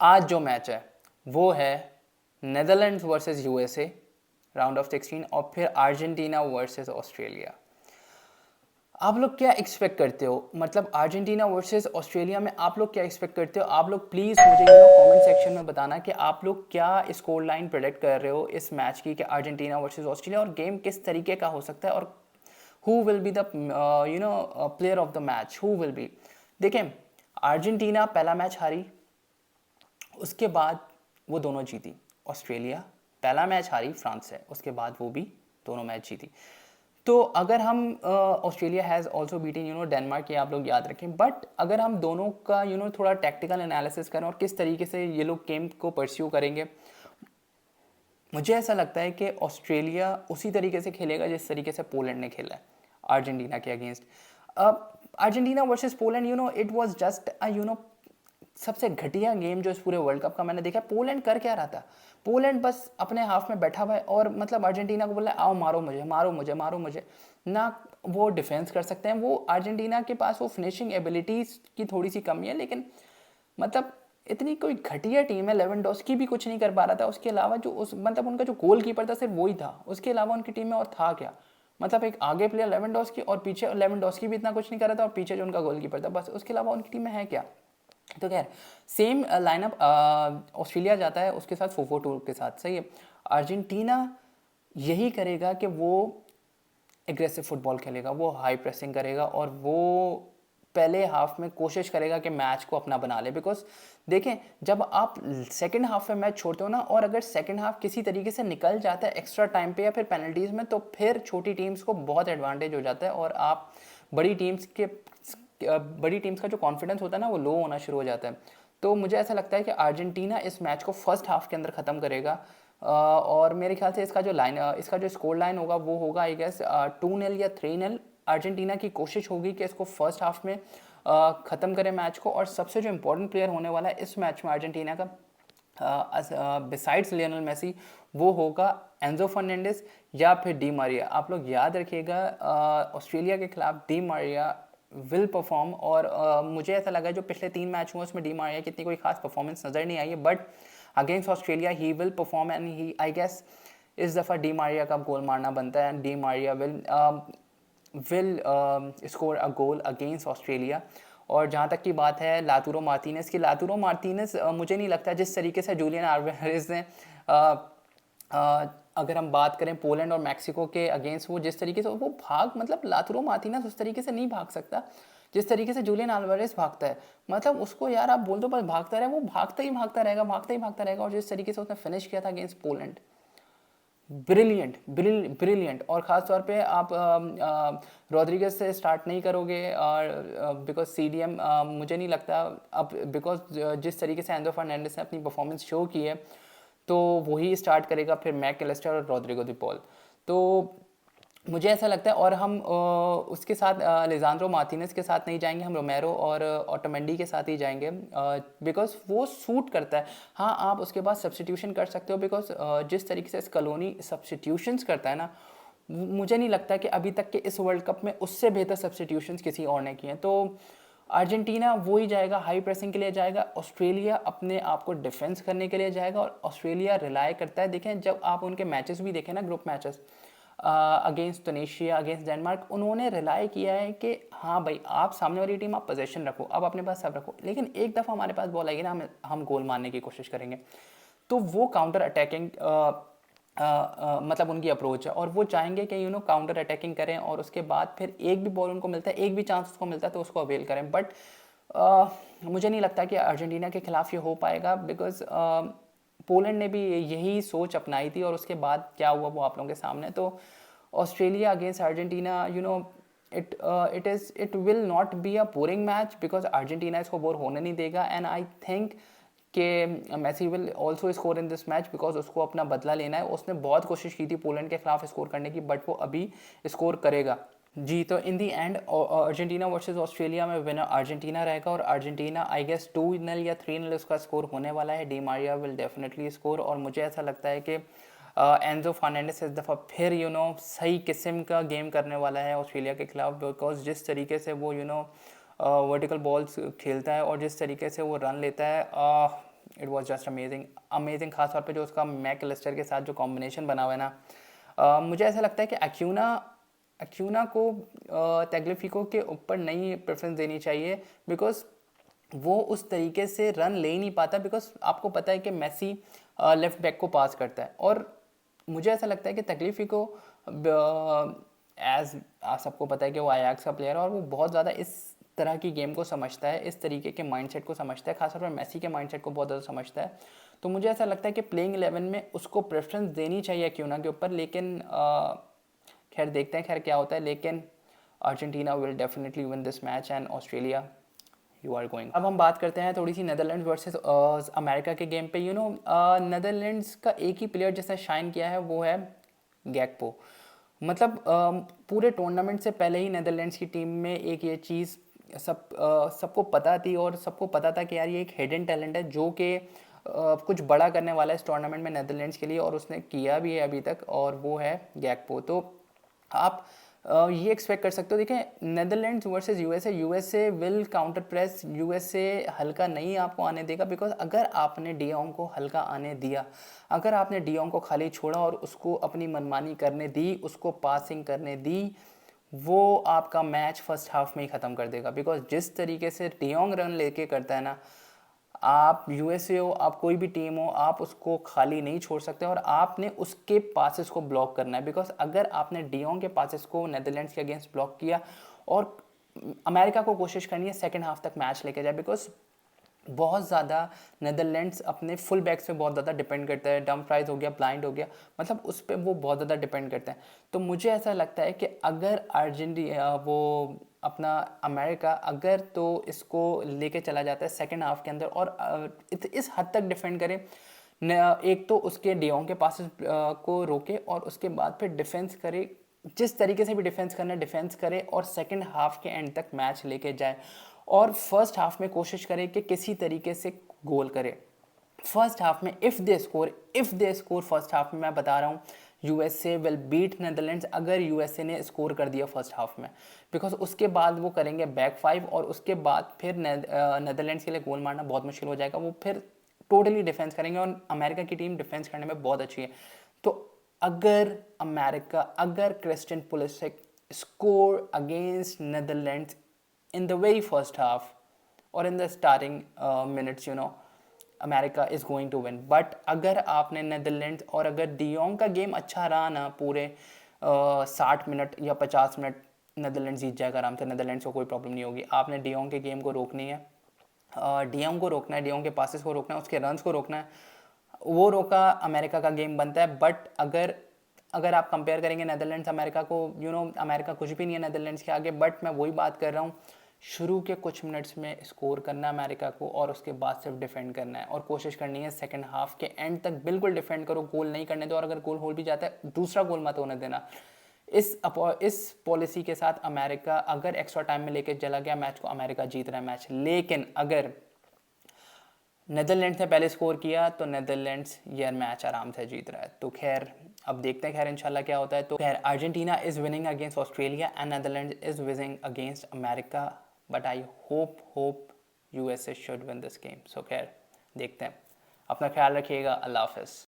आज जो मैच है वो है Netherlands versus USA round of 16 और फिर अर्जेंटीना वर्सेस ऑस्ट्रेलिया। आप लोग क्या एक्सपेक्ट करते हो, मतलब अर्जेंटीना वर्सेस ऑस्ट्रेलिया में आप लोग क्या एक्सपेक्ट करते हो? आप लोग प्लीज़ मुझे कमेंट सेक्शन में बताना कि आप लोग क्या स्कोर लाइन प्रेडिक्ट कर रहे हो इस मैच की, कि अर्जेंटीना वर्सेस ऑस्ट्रेलिया, और गेम किस तरीके का हो सकता है, और who will be the player of the match, who will be. देखें, अर्जेंटीना पहला मैच हारी, उसके बाद वो दोनों जीती। ऑस्ट्रेलिया पहला मैच हारी फ्रांस से, उसके बाद वो भी दोनों मैच जीती। तो अगर हम Australia has also beaten Denmark, ये आप लोग याद रखें। बट अगर हम दोनों का थोड़ा टैक्टिकल एनालिसिस करें और किस तरीके से ये लोग गेम को परस्यू करेंगे, मुझे ऐसा लगता है कि ऑस्ट्रेलिया उसी तरीके से खेलेगा जिस तरीके से पोलैंड ने खेला है अर्जेंटीना के against. Argentina versus Poland, it was just सबसे घटिया गेम जो इस पूरे वर्ल्ड कप का मैंने देखा। पोलैंड कर क्या रहा था? पोलैंड बस अपने हाफ में बैठा हुआ है और मतलब अर्जेंटीना को बोला आओ मारो मुझे, मारो मुझे, मारो मुझे। ना वो डिफेंस कर सकते हैं, वो अर्जेंटीना के पास वो फिनिशिंग एबिलिटीज की थोड़ी सी कमी है, लेकिन मतलब इतनी कोई घटिया टीम है। लेवेंडोस्की भी कुछ नहीं कर पा रहा था, उसके अलावा जो उस मतलब उनका जो गोल कीपर था सिर्फ वही था, उसके अलावा उनकी टीम में और था क्या? मतलब एक आगे प्लेयर लेवेंडोस्की और पीछे लेवेंडोस्की भी इतना कुछ नहीं कर रहा था और पीछे जो उनका गोल कीपर था, बस उसके अलावा उनकी टीम में है क्या? तो खैर सेम लाइनअप ऑस्ट्रेलिया जाता है उसके साथ 4-4-2 के साथ, सही है। अर्जेंटीना यही करेगा कि वो एग्रेसिव फुटबॉल खेलेगा, वो हाई प्रेसिंग करेगा और वो पहले हाफ में कोशिश करेगा कि मैच को अपना बना ले। बिकॉज देखें, जब आप सेकंड हाफ में मैच छोड़ते हो ना, और अगर सेकंड हाफ किसी तरीके से निकल जाता है एक्स्ट्रा टाइम पे या फिर पेनल्टीज में, तो फिर छोटी टीम्स को बहुत एडवांटेज हो जाता है और आप बड़ी टीम्स का जो कॉन्फिडेंस होता है ना वो लो होना शुरू हो जाता है। तो मुझे ऐसा लगता है कि अर्जेंटीना इस मैच को फर्स्ट हाफ के अंदर ख़त्म करेगा। और मेरे ख्याल से इसका जो स्कोर लाइन होगा वो होगा आई गेस 2-0 या 3-0। अर्जेंटीना की कोशिश होगी कि इसको फर्स्ट हाफ में ख़त्म करें मैच को। और सबसे जो इम्पोर्टेंट प्लेयर होने वाला है इस मैच में अर्जेंटीना का, बिसाइड्स लियोनेल मेसी, वो होगा एंजो फर्नांडिस या फिर डी मारिया। आप लोग याद रखिएगा, ऑस्ट्रेलिया के खिलाफ डी मारिया विल परफॉर्म। और मुझे ऐसा लगा जो पिछले 3 मैच हुए उसमें डी मारिया की इतनी कोई खास परफॉर्मेंस नज़र नहीं आई है, but against Australia he will perform and he I guess इस दफ़ा डी मारिया का गोल मारना बनता है and Di Maria will score a goal against Australia. और जहाँ तक की बात है लातूरो मार्टिनेज की, लातूरो मार्टिनेज मुझे नहीं लगता जिस तरीके से जूलियन आल्वारेज ने अगर हम बात करें पोलैंड और मैक्सिको के अगेंस्ट, वो जिस तरीके से वो मतलब लातूरो मार्टिनेज उस तरीके से नहीं भाग सकता जिस तरीके से जूलियन आल्वारेज भागता है। मतलब उसको यार आप बोल दो बस भागता रहे, वो भागता ही भागता रहेगा, भागता ही भागता रहेगा। और जिस तरीके से उसने फिनिश किया था अगेंस्ट पोलैंड, ब्रिलियंट ब्रिलियंट। और ख़ास तौर पे आप रॉड्रिगेज से स्टार्ट नहीं करोगे और बिकॉज सीडीएम मुझे नहीं लगता अब, बिकॉज जिस तरीके से एंजो फर्नांडिस ने अपनी परफॉर्मेंस शो की है तो वही स्टार्ट करेगा, फिर मैक एलिस्टर और रॉड्रिगो दी पॉल। तो मुझे ऐसा लगता है। और हम उसके साथ लिजांड्रो मार्टिनेज के साथ नहीं जाएंगे, हम रोमेरो और ऑटोमेंडी के साथ ही जाएंगे बिकॉज वो सूट करता है। हाँ, आप उसके बाद सब्सटीट्यूशन कर सकते हो बिकॉज जिस तरीके से स्कलोनी सब्सटीट्यूशंस करता है ना, मुझे नहीं लगता कि अभी तक के इस वर्ल्ड कप में उससे बेहतर सब्सटीट्यूशंस किसी और ने किए हैं। तो अर्जेंटीना वो ही जाएगा, हाई प्रेसिंग के लिए जाएगा। ऑस्ट्रेलिया अपने आप को डिफेंस करने के लिए जाएगा और ऑस्ट्रेलिया रिलाई करता है। देखें, जब आप उनके मैचेस भी देखें ना, group matches against Tunisia, against Denmark, उन्होंने रिलाई किया है कि हाँ भाई आप सामने वाली टीम आप पोजीशन रखो, आप अपने पास सब रखो, लेकिन एक दफ़ा हमारे पास बॉल आएगी ना, हम गोल मारने की कोशिश करेंगे। तो वो काउंटर अटैकिंग मतलब उनकी अप्रोच है और वो चाहेंगे कि काउंटर अटैकिंग करें और उसके बाद फिर एक भी बॉल उनको मिलता है, एक भी चांस उसको मिलता है तो उसको अवेल करें। बट मुझे नहीं लगता कि अर्जेंटीना के खिलाफ ये हो पाएगा बिकॉज पोलैंड ने भी यही सोच अपनाई थी और उसके बाद क्या हुआ वो आप लोगों के सामने। तो Australia against Argentina, it will not be a boring match because Argentina इसको बोर होने नहीं देगा। एंड आई थिंक कि Messi will also score in this match because उसको अपना बदला लेना है। उसने बहुत कोशिश की थी पोलैंड के खिलाफ स्कोर करने की, बट वो अभी स्कोर करेगा। जी, तो इन दी एंड अर्जेंटीना वर्सेस ऑस्ट्रेलिया में विनर अर्जेंटीना रहेगा और अर्जेंटीना आई गेस 2-0 या 3-0 उसका स्कोर होने वाला है। D Maria will definitely score और मुझे ऐसा लगता है कि एंजो फर्नांडिस इस दफ़ा फिर सही किस्म का गेम करने वाला है ऑस्ट्रेलिया के खिलाफ बिकॉज जिस तरीके से वो वर्टिकल बॉल्स खेलता है और जिस तरीके से वो रन लेता है, it was just amazing amazing, खास तौर पे जो उसका मैक लिस्टर के साथ जो कॉम्बिनेशन बना हुआ है ना, मुझे ऐसा लगता है कि एक्यूना को तेग्लिफिको के ऊपर नहीं प्रेफरेंस देनी चाहिए, बिकॉज वो उस तरीके से रन ले ही नहीं पाता, बिकॉज आपको पता है कि मेसी लेफ्ट बैक को पास करता है, और मुझे ऐसा लगता है कि तेग्लिफिको एज सबको पता है कि वो आयाक्स का प्लेयर है, और वो बहुत ज़्यादा इस तरह की गेम को समझता है, इस तरीके के माइंडसेट को समझता है, खासतौर पर मेसी के माइंडसेट को बहुत ज़्यादा समझता है। तो मुझे ऐसा लगता है कि प्लेइंग 11 में उसको प्रेफरेंस देनी चाहिए क्यूना के ऊपर, लेकिन खैर देखते हैं खैर क्या होता है। लेकिन Argentina will definitely win this match and Australia you are going. अब हम बात करते हैं थोड़ी सी नेदरलैंड्स वर्सेस अमेरिका के गेम पे। नेदरलैंड्स का एक ही प्लेयर जिसने शाइन किया है वो है गैकपो। मतलब पूरे टूर्नामेंट से पहले ही नेदरलैंड्स की टीम में एक ये चीज़ सबको पता थी, और सबको पता था कि यार ये एक हिडन टैलेंट है जो कि कुछ बड़ा करने वाला है इस टूर्नामेंट में नेदरलैंड्स के लिए, और उसने किया भी है अभी तक, और वो है गैकपो। तो आप ये एक्सपेक्ट कर सकते हो। देखें, Netherlands versus USA, USA will counter press, USA हल्का नहीं आपको आने देगा, बिकॉज अगर आपने डियोंग को हल्का आने दिया, अगर आपने डियोंग को खाली छोड़ा और उसको अपनी मनमानी करने दी, उसको पासिंग करने दी, वो आपका मैच फर्स्ट हाफ में ही ख़त्म कर देगा। बिकॉज जिस तरीके से डियोंग रन लेके करता है ना, आप यूएसए हो, आप कोई भी टीम हो, आप उसको खाली नहीं छोड़ सकते, और आपने उसके पासेस को ब्लॉक करना है। बिकॉज अगर आपने डियोंग के पासेस को नेदरलैंड्स के अगेंस्ट ब्लॉक किया, और अमेरिका को कोशिश करनी है सेकंड हाफ तक मैच लेके जाए, बिकॉज बहुत ज़्यादा नेदरलैंड्स अपने फुल बैक्स पे बहुत ज़्यादा डिपेंड करता है। डम फ्राइज हो गया, ब्लाइंड हो गया, मतलब उस पर वो बहुत ज़्यादा डिपेंड करते हैं। तो मुझे ऐसा लगता है कि अगर अर्जेंटीना वो अपना अमेरिका अगर तो इसको लेके चला जाता है सेकेंड हाफ के अंदर, और इस हद तक डिफेंड करे, एक तो उसके डियोंग के पास को रोके, और उसके बाद फिर डिफेंस करे, जिस तरीके से भी डिफेंस करना है डिफेंस करे, और सेकंड हाफ के एंड तक मैच लेके जाए, और फर्स्ट हाफ में कोशिश करे कि किसी तरीके से गोल करे। फर्स्ट हाफ में if they score first half में, मैं बता रहा हूँ यूएसए विल बीट नेदरलैंड्स, अगर यूएसए ने स्कोर कर दिया फर्स्ट हाफ में, बिकॉज उसके बाद वो करेंगे बैक फाइव, और उसके बाद फिर नेदरलैंड्स के लिए गोल मारना बहुत मुश्किल हो जाएगा। वो फिर टोटली डिफेंस करेंगे, और अमेरिका की टीम डिफेंस करने में बहुत अच्छी है। तो अगर Christian Pulisic score against Netherlands in the very first half or in the starting minutes, America is going to win. But अगर आपने नेदरलैंड्स, और अगर डियोंग का गेम अच्छा रहा ना पूरे 60 मिनट या 50 मिनट, नेदरलैंड्स जीत जाएगा आराम से, नेदरलैंड्स को कोई प्रॉब्लम नहीं होगी। आपने डियोंग के गेम को रोकनी है, डियोंग को रोकना है, डियोंग के पासेस को रोकना है, उसके रन्स को रोकना है, वो रोका अमेरिका का गेम बनता है। बट अगर आप कंपेयर करेंगे नेदरलैंड्स अमेरिका को, अमेरिका कुछ भी नहीं है नेदरलैंड्स के आगे। बट मैं वही बात कर रहा हूँ, शुरू के कुछ मिनट्स में स्कोर करना है अमेरिका को, और उसके बाद सिर्फ डिफेंड करना है, और कोशिश करनी है सेकंड हाफ के एंड तक बिल्कुल डिफेंड करो, गोल नहीं करने दो, और अगर गोल हो भी जाता है दूसरा गोल मत होने देना। इस पॉलिसी के साथ अमेरिका अगर एक्स्ट्रा टाइम में लेके चला गया मैच को, अमेरिका जीत रहा है मैच। लेकिन अगर नेदरलैंड्स ने पहले स्कोर किया तो नेदरलैंड्स ये मैच आराम से जीत रहा है। तो खैर अब देखते हैं खैर इंशाल्लाह क्या होता है। तो खैर Argentina is winning against Australia and Netherlands is winning against America, but I hope USA should win this game. So खैर देखते हैं, अपना ख्याल रखिएगा, अल्लाह हाफिज़।